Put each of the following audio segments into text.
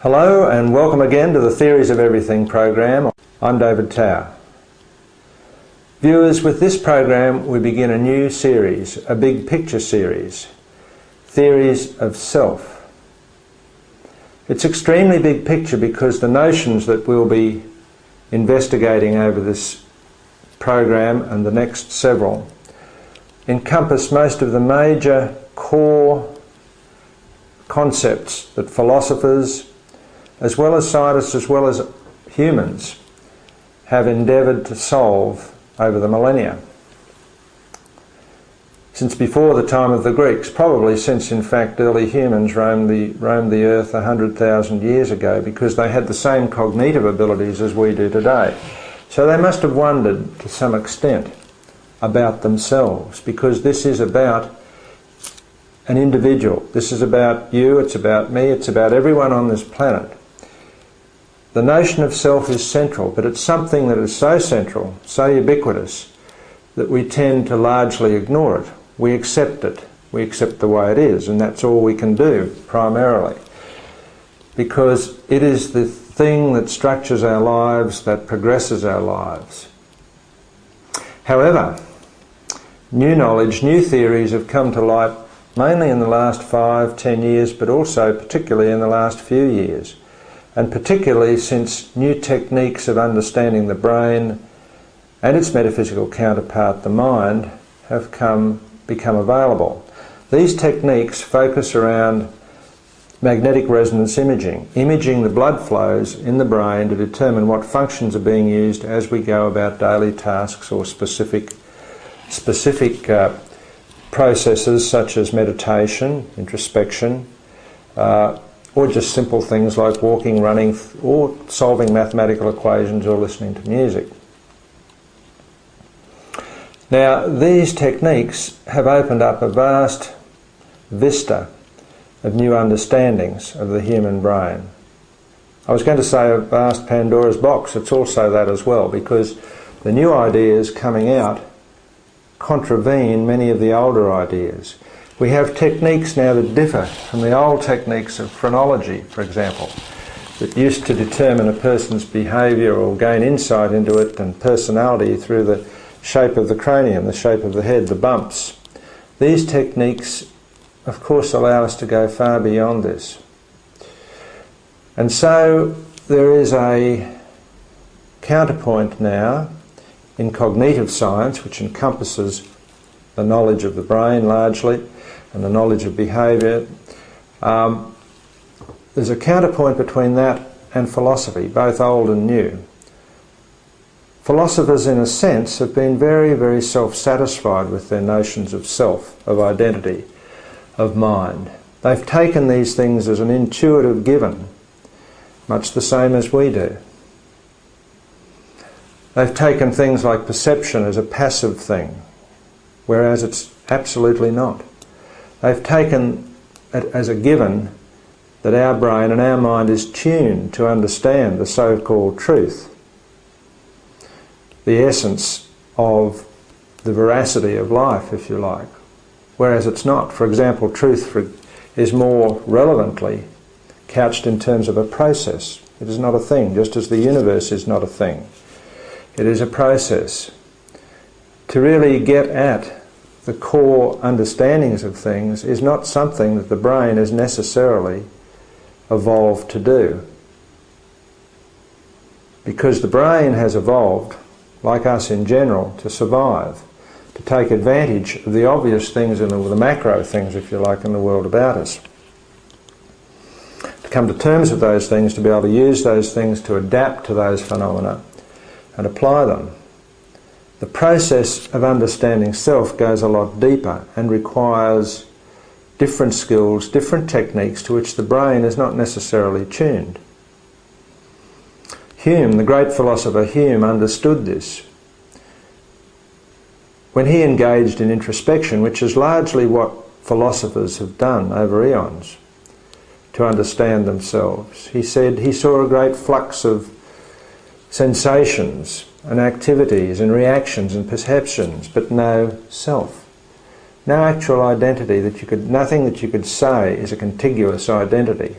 Hello and welcome again to the Theories of Everything program. I'm David Tower. Viewers, with this program we begin a new series, a big picture series, Theories of Self. It's extremely big picture because the notions that we'll be investigating over this program and the next several encompass most of the major core concepts that philosophers, as well as scientists, as well as humans, have endeavoured to solve over the millennia. Since before the time of the Greeks, probably since in fact early humans roamed the earth 100,000 years ago, because they had the same cognitive abilities as we do today. So they must have wondered to some extent about themselves, because this is about an individual. This is about you, it's about me, it's about everyone on this planet. The notion of self is central, but it's something that is so central, so ubiquitous, that we tend to largely ignore it. We accept it. We accept the way it is, and that's all we can do, primarily. Because it is the thing that structures our lives, that progresses our lives. However, new knowledge, new theories have come to light mainly in the last 5-10 years, but also particularly in the last few years. And particularly since new techniques of understanding the brain and its metaphysical counterpart, the mind, have become available. These techniques focus around magnetic resonance imaging, imaging the blood flows in the brain to determine what functions are being used as we go about daily tasks or specific processes such as meditation, introspection, or just simple things like walking, running, or solving mathematical equations or listening to music. Now, these techniques have opened up a vast vista of new understandings of the human brain. I was going to say a vast Pandora's box. It's also that as well, because the new ideas coming out contravene many of the older ideas. We have techniques now that differ from the old techniques of phrenology, for example, that used to determine a person's behaviour or gain insight into it and personality through the shape of the cranium, the shape of the head, the bumps. These techniques, of course, allow us to go far beyond this. And so there is a counterpoint now in cognitive science, which encompasses the knowledge of the brain largely, and the knowledge of behaviour. There's a counterpoint between that and philosophy, both old and new. Philosophers, in a sense, have been very, very self-satisfied with their notions of self, of identity, of mind. They've taken these things as an intuitive given, much the same as we do. They've taken things like perception as a passive thing, whereas it's absolutely not. They've taken it as a given that our brain and our mind is tuned to understand the so-called truth, the essence of the veracity of life, if you like, whereas it's not. For example, truth is more relevantly couched in terms of a process. It is not a thing, just as the universe is not a thing. It is a process. To really get at the core understandings of things is not something that the brain has necessarily evolved to do. Because the brain has evolved, like us in general, to survive, to take advantage of the obvious things and the macro things, if you like, in the world about us. To come to terms with those things, to be able to use those things to adapt to those phenomena and apply them. The process of understanding self goes a lot deeper and requires different skills, different techniques to which the brain is not necessarily tuned. Hume, the great philosopher Hume, understood this when he engaged in introspection, which is largely what philosophers have done over eons to understand themselves. He said he saw a great flux of sensations and activities and reactions and perceptions, but no self. No actual identity nothing that you could say is a contiguous identity.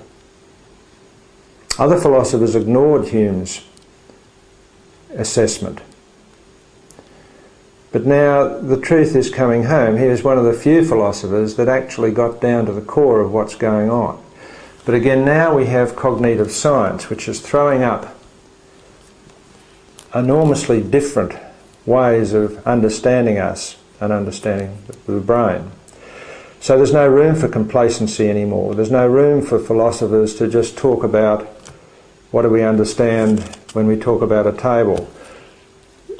Other philosophers ignored Hume's assessment. But now the truth is coming home. He is one of the few philosophers that actually got down to the core of what's going on. But again, now we have cognitive science, which is throwing up enormously different ways of understanding us and understanding the brain. So there's no room for complacency anymore. There's no room for philosophers to just talk about what do we understand when we talk about a table.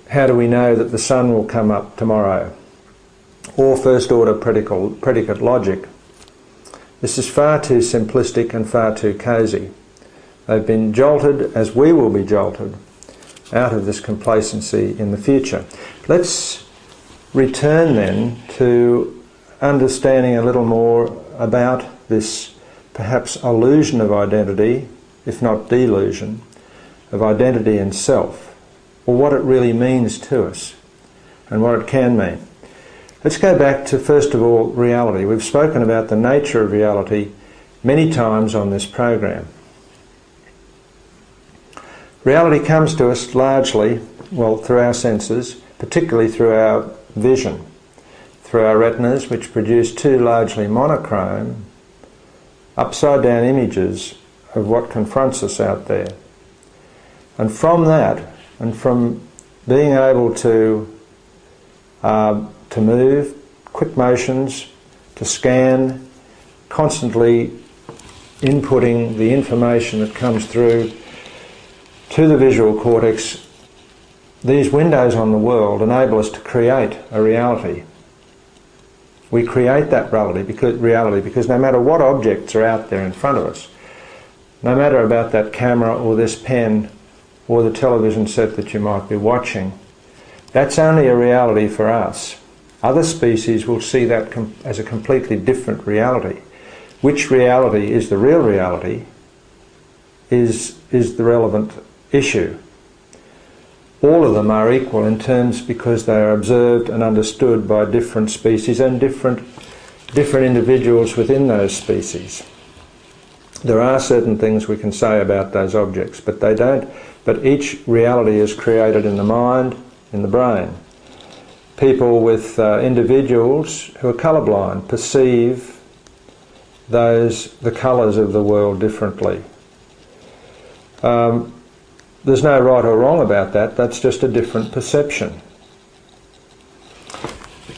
How do we know that the sun will come up tomorrow? Or first order predicate logic. This is far too simplistic and far too cosy. They've been jolted, as we will be jolted, out of this complacency in the future. Let's return then to understanding a little more about this perhaps illusion of identity, if not delusion, of identity and self, or what it really means to us and what it can mean. Let's go back to, first of all, reality. We've spoken about the nature of reality many times on this program. Reality comes to us largely, well, through our senses, particularly through our vision, through our retinas, which produce two largely monochrome, upside-down images of what confronts us out there. And from that, and from being able to move, quick motions, to scan, constantly inputting the information that comes through to the visual cortex, these windows on the world enable us to create a reality. We create that reality because no matter what objects are out there in front of us, no matter about that camera or this pen or the television set that you might be watching, that's only a reality for us. Other species will see that as a completely different reality. Which reality is the real reality is the relevant issue. All of them are equal in terms because they are observed and understood by different species and different individuals within those species. There are certain things we can say about those objects, but they don't. But each reality is created in the mind, in the brain. People with individuals who are colourblind perceive the colours of the world differently. There's no right or wrong about that. That's just a different perception.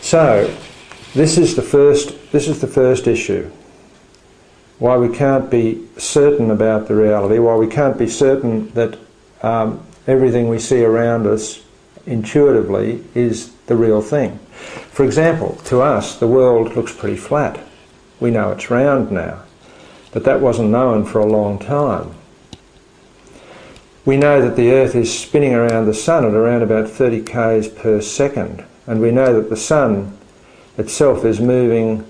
So, this is the first issue. Why we can't be certain about the reality, why we can't be certain that everything we see around us intuitively is the real thing. For example, to us the world looks pretty flat. We know it's round now, but that wasn't known for a long time. We know that the Earth is spinning around the Sun at around about 30 k's per second, and we know that the Sun itself is moving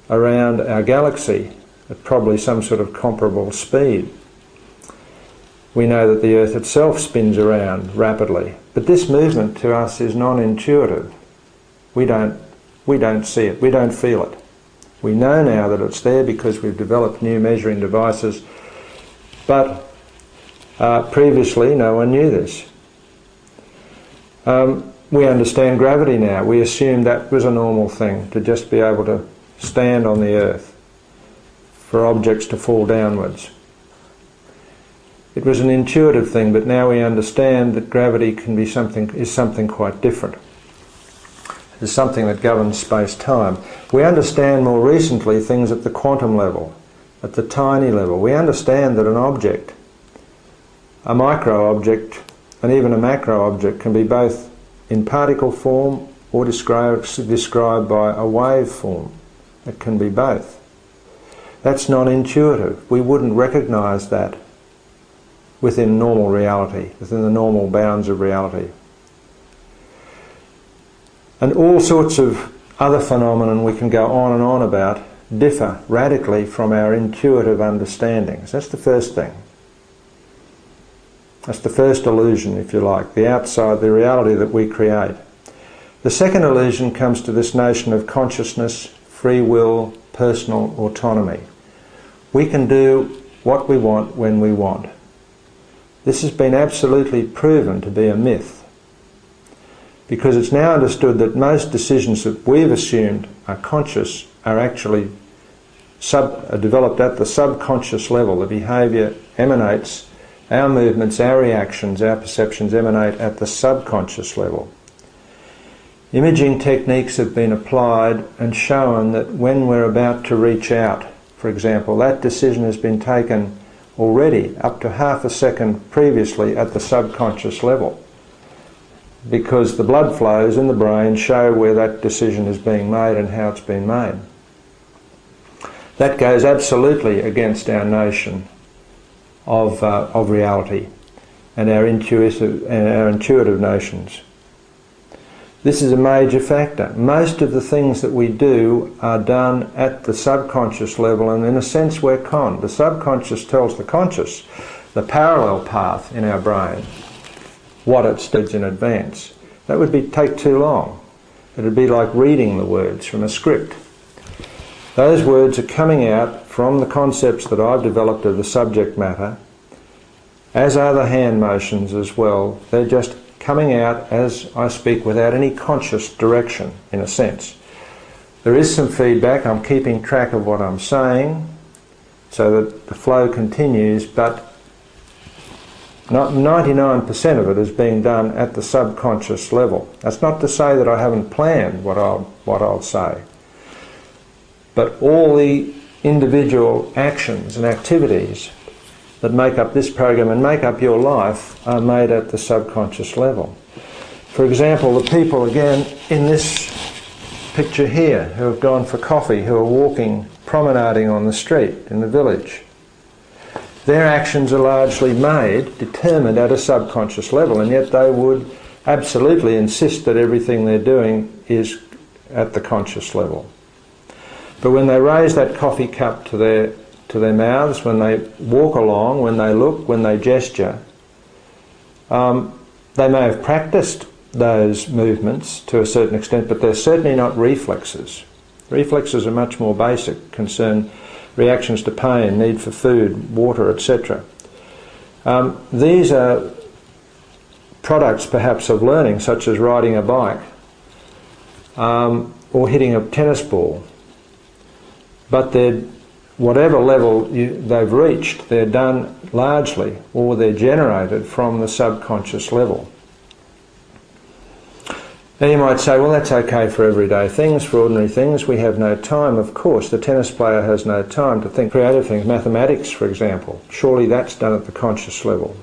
around our galaxy at probably some sort of comparable speed. We know that the Earth itself spins around rapidly, but this movement to us is non-intuitive. We don't see it, we don't feel it. We know now that it's there because we've developed new measuring devices, but previously no one knew this. We understand gravity now. We assumed that was a normal thing, to just be able to stand on the Earth for objects to fall downwards. It was an intuitive thing, but now we understand that gravity is something quite different. It's something that governs space-time. We understand more recently things at the quantum level, at the tiny level. We understand that an object, a micro-object, and even a macro-object can be both in particle form or described by a wave form. It can be both. That's non-intuitive. We wouldn't recognise that within normal reality, within the normal bounds of reality. And all sorts of other phenomena we can go on and on about differ radically from our intuitive understandings. That's the first thing. That's the first illusion, if you like, the outside, the reality that we create. The second illusion comes to this notion of consciousness, free will, personal autonomy. We can do what we want when we want. This has been absolutely proven to be a myth, because it's now understood that most decisions that we've assumed are conscious are actually developed at the subconscious level. The behaviour emanates, our movements, our reactions, our perceptions emanate at the subconscious level. Imaging techniques have been applied and shown that when we're about to reach out, for example, that decision has been taken already up to half a second previously at the subconscious level, because the blood flows in the brain show where that decision is being made and how it's been made. That goes absolutely against our notion of reality and our intuitive notions. This is a major factor. Most of the things that we do are done at the subconscious level, and in a sense we're conned. The subconscious tells the conscious the parallel path in our brain, what it studies in advance. That would take too long. It would be like reading the words from a script. Those words are coming out from the concepts that I've developed of the subject matter, as are the hand motions as well. They're just coming out as I speak without any conscious direction, in a sense. There is some feedback. I'm keeping track of what I'm saying so that the flow continues, but 99% of it is being done at the subconscious level. That's not to say that I haven't planned what I'll say, but all the individual actions and activities that make up this program and make up your life are made at the subconscious level. For example, the people, again, in this picture here, who have gone for coffee, who are walking, promenading on the street in the village, their actions are largely determined at a subconscious level, and yet they would absolutely insist that everything they're doing is at the conscious level. But when they raise that coffee cup to their mouths, when they walk along, when they look, when they gesture, they may have practiced those movements to a certain extent, but they're certainly not reflexes. Reflexes are much more basic, concern reactions to pain, need for food, water, etc. These are products perhaps of learning, such as riding a bike or hitting a tennis ball. But whatever level they've reached, they're done largely, or they're generated from the subconscious level. Now you might say, well, that's okay for everyday things, for ordinary things. We have no time. Of course, the tennis player has no time to think creative things. Mathematics, for example, surely that's done at the conscious level.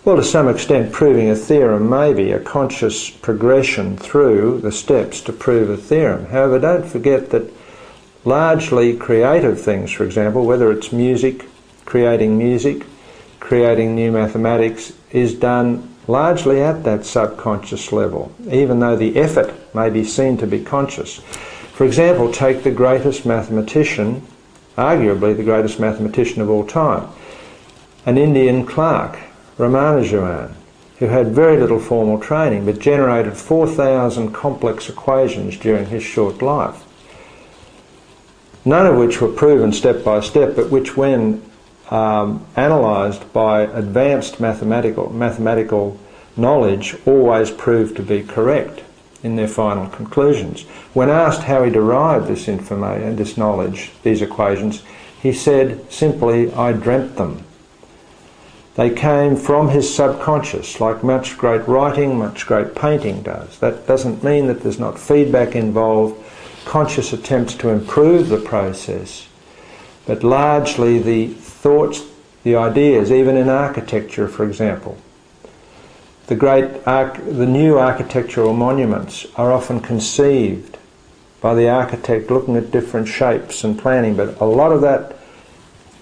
Well, to some extent, proving a theorem may be a conscious progression through the steps to prove a theorem. However, don't forget that largely creative things, for example, whether it's music, creating new mathematics, is done largely at that subconscious level, even though the effort may be seen to be conscious. For example, take the greatest mathematician, arguably the greatest mathematician of all time, an Indian clerk, Ramanujan, who had very little formal training but generated 4,000 complex equations during his short life. None of which were proven step by step, but which, when analysed by advanced mathematical knowledge, always proved to be correct in their final conclusions. When asked how he derived this information, this knowledge, these equations, he said simply, "I dreamt them." They came from his subconscious, like much great writing, much great painting does. That doesn't mean that there's not feedback involved, conscious attempts to improve the process, but largely the thoughts, the ideas, even in architecture, for example. The new architectural monuments are often conceived by the architect looking at different shapes and planning, but a lot of that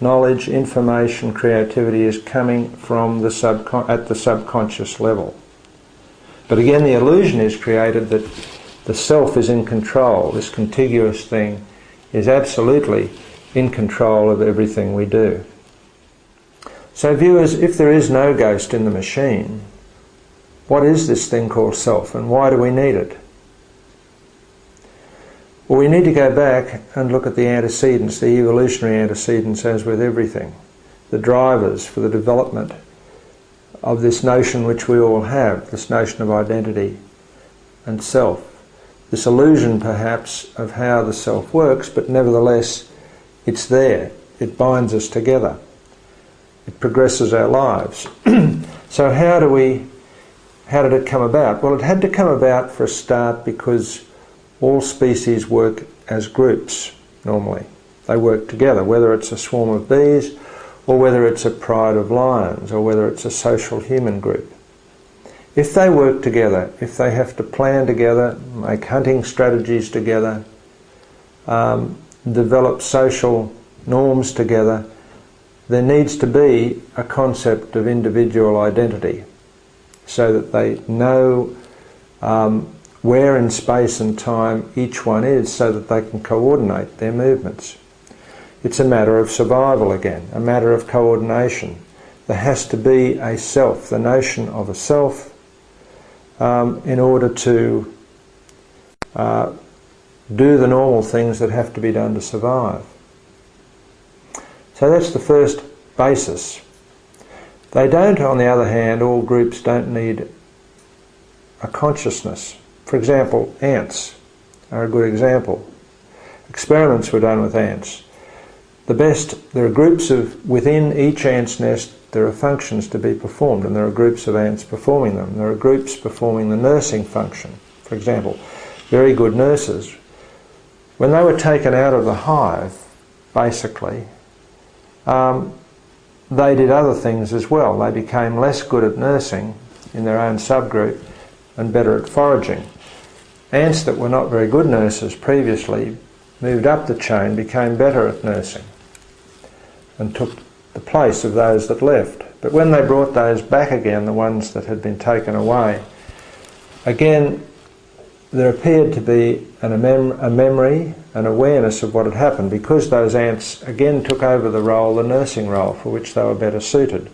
knowledge, information, creativity is coming from at the subconscious level. But again, the illusion is created that the self is in control. This contiguous thing is absolutely in control of everything we do. So viewers, if there is no ghost in the machine, what is this thing called self, and why do we need it? Well, we need to go back and look at the antecedents, the evolutionary antecedents, as with everything, the drivers for the development of this notion which we all have, this notion of identity and self. This illusion perhaps of how the self works, but nevertheless it's there. It binds us together. It progresses our lives. So how did it come about? Well, it had to come about for a start because all species work as groups normally. They work together, whether it's a swarm of bees or whether it's a pride of lions or whether it's a social human group. If they work together, if they have to plan together, make hunting strategies together, develop social norms together, there needs to be a concept of individual identity so that they know where in space and time each one is so that they can coordinate their movements. It's a matter of survival again, a matter of coordination. There has to be a self, the notion of a self, in order to do the normal things that have to be done to survive. So that's the first basis. They don't, on the other hand, all groups don't need a consciousness. For example, ants are a good example. Experiments were done with ants. There are groups within each ant's nest, there are functions to be performed, and there are groups of ants performing them. There are groups performing the nursing function. For example, very good nurses, when they were taken out of the hive, basically, they did other things as well. They became less good at nursing in their own subgroup and better at foraging. Ants that were not very good nurses previously moved up the chain, became better at nursing and took the place of those that left. But when they brought those back again, the ones that had been taken away, again there appeared to be a memory, an awareness of what had happened, because those ants again took over the role, the nursing role, for which they were better suited.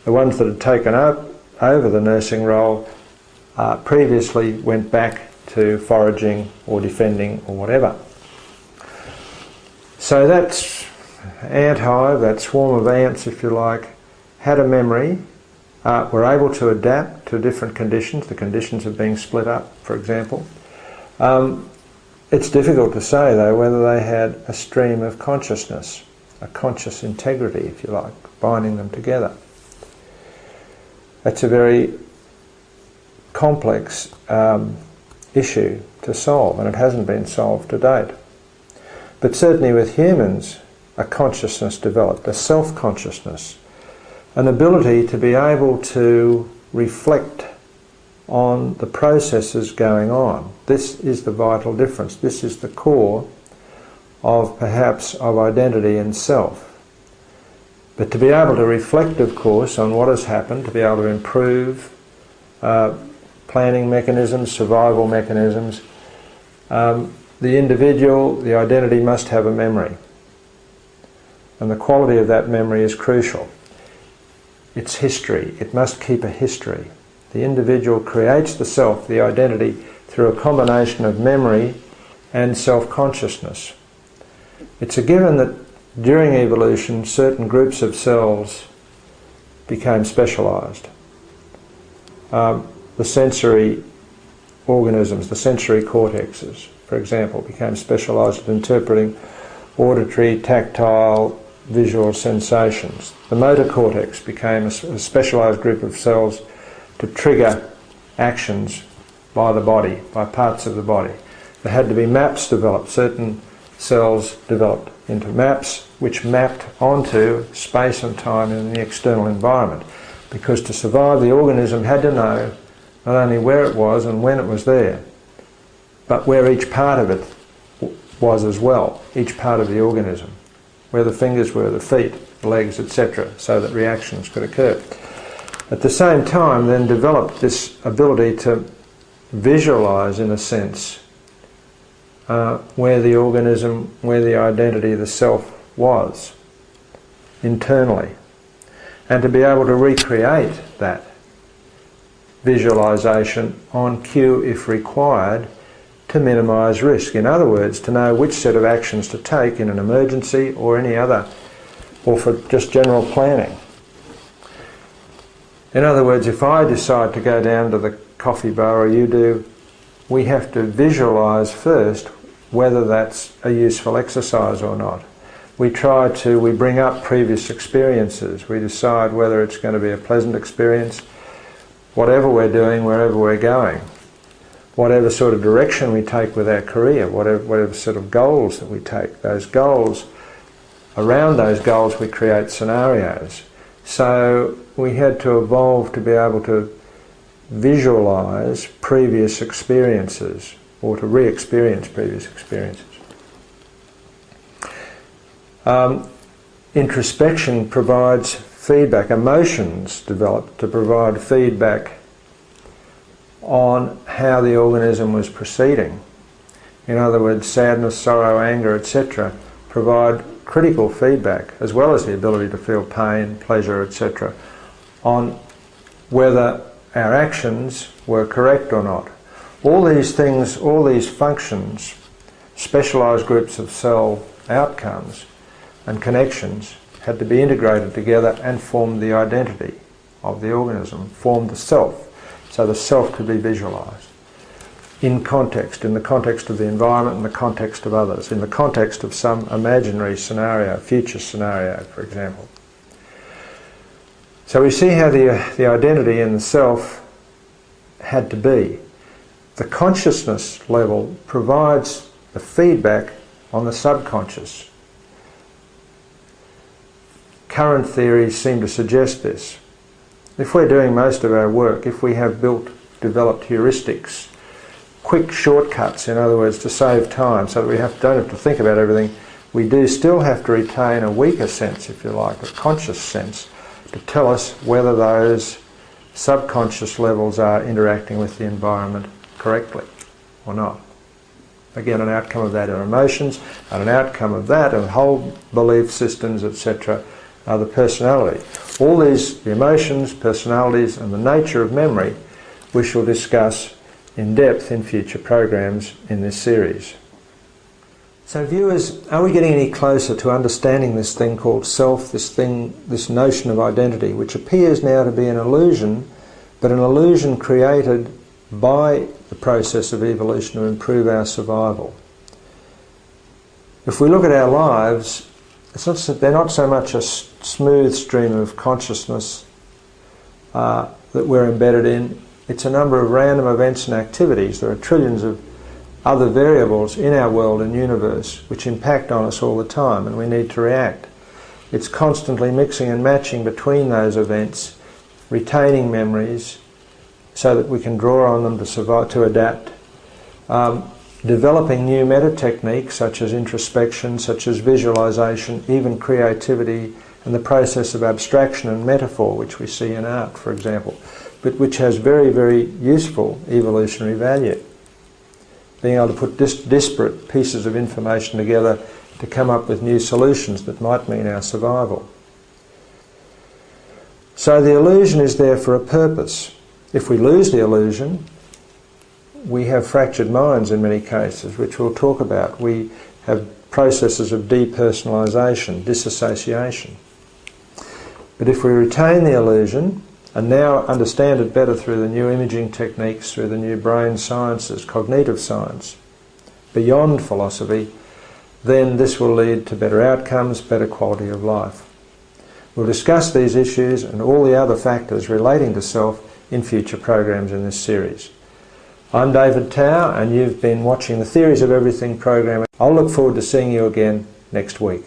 The ones that had taken over the nursing role previously went back to foraging or defending or whatever. So that ant hive, that swarm of ants, if you like, had a memory, were able to adapt to different conditions, the conditions of being split up, for example. It's difficult to say, though, whether they had a stream of consciousness, a conscious integrity, if you like, binding them together. That's a very complex issue to solve, and it hasn't been solved to date. But certainly with humans, a consciousness developed, a self-consciousness, an ability to be able to reflect on the processes going on. This is the vital difference. This is the core of perhaps of identity and self. But to be able to reflect, of course, on what has happened, to be able to improve planning mechanisms, survival mechanisms, the individual, the identity must have a memory. And the quality of that memory is crucial. It's history. It must keep a history. The individual creates the self, the identity, through a combination of memory and self-consciousness. It's a given that during evolution certain groups of cells became specialised. The sensory organisms, the sensory cortexes, for example, became specialised at interpreting auditory, tactile, visual sensations. The motor cortex became a specialised group of cells to trigger actions by the body, by parts of the body. There had to be maps developed. Certain cells developed into maps which mapped onto space and time in the external environment. Because to survive, the organism had to know not only where it was and when it was there, but where each part of it was as well, each part of the organism, where the fingers were, the feet, the legs, etc., so that reactions could occur. At the same time, then developed this ability to visualise, in a sense, where the organism, where the identity, the self was, internally, and to be able to recreate that visualisation on cue if required to minimise risk. In other words, to know which set of actions to take in an emergency or any other, or for just general planning. In other words, if I decide to go down to the coffee bar, or you do, we have to visualise first whether that's a useful exercise or not. We bring up previous experiences. We decide whether it's going to be a pleasant experience, whatever we're doing, wherever we're going. Whatever sort of direction we take with our career, whatever sort of goals that we take, those goals, around those goals we create scenarios. So we had to evolve to be able to visualise previous experiences, or to re-experience previous experiences. Introspection provides feedback. Emotions develop to provide feedback on how the organism was proceeding. In other words, sadness, sorrow, anger, etc. provide critical feedback, as well as the ability to feel pain, pleasure, etc., on whether our actions were correct or not. All these things, all these functions, specialised groups of cell outcomes and connections had to be integrated together and formed the identity of the organism, formed the self. So the self could be visualised in context, in the context of the environment, in the context of others, in the context of some imaginary scenario, future scenario, for example. So we see how the identity in the self had to be. The consciousness level provides the feedback on the subconscious. Current theories seem to suggest this. If we're doing most of our work, if we have developed heuristics, quick shortcuts, in other words, to save time so that we don't have to think about everything, we do still have to retain a weaker sense, if you like, a conscious sense, to tell us whether those subconscious levels are interacting with the environment correctly or not. Again, an outcome of that are emotions, and an outcome of that are whole belief systems, etc., are the personality. All these, the emotions, personalities, and the nature of memory, we shall discuss in depth in future programs in this series. So viewers, are we getting any closer to understanding this thing called self, this notion of identity, which appears now to be an illusion, but an illusion created by the process of evolution to improve our survival? If we look at our lives, they're not so much a smooth stream of consciousness that we're embedded in. It's a number of random events and activities. There are trillions of other variables in our world and universe which impact on us all the time, and we need to react. It's constantly mixing and matching between those events, retaining memories so that we can draw on them to survive, to adapt. Developing new meta techniques such as introspection, such as visualization, even creativity, and the process of abstraction and metaphor, which we see in art, for example, but which has very, very useful evolutionary value. Being able to put disparate pieces of information together to come up with new solutions that might mean our survival. So the illusion is there for a purpose. If we lose the illusion, we have fractured minds in many cases, which we'll talk about. We have processes of depersonalisation, disassociation. But if we retain the illusion, and now understand it better through the new imaging techniques, through the new brain sciences, cognitive science, beyond philosophy, then this will lead to better outcomes, better quality of life. We'll discuss these issues and all the other factors relating to self in future programs in this series. I'm David Tao, and you've been watching the Theories of Everything program. I'll look forward to seeing you again next week.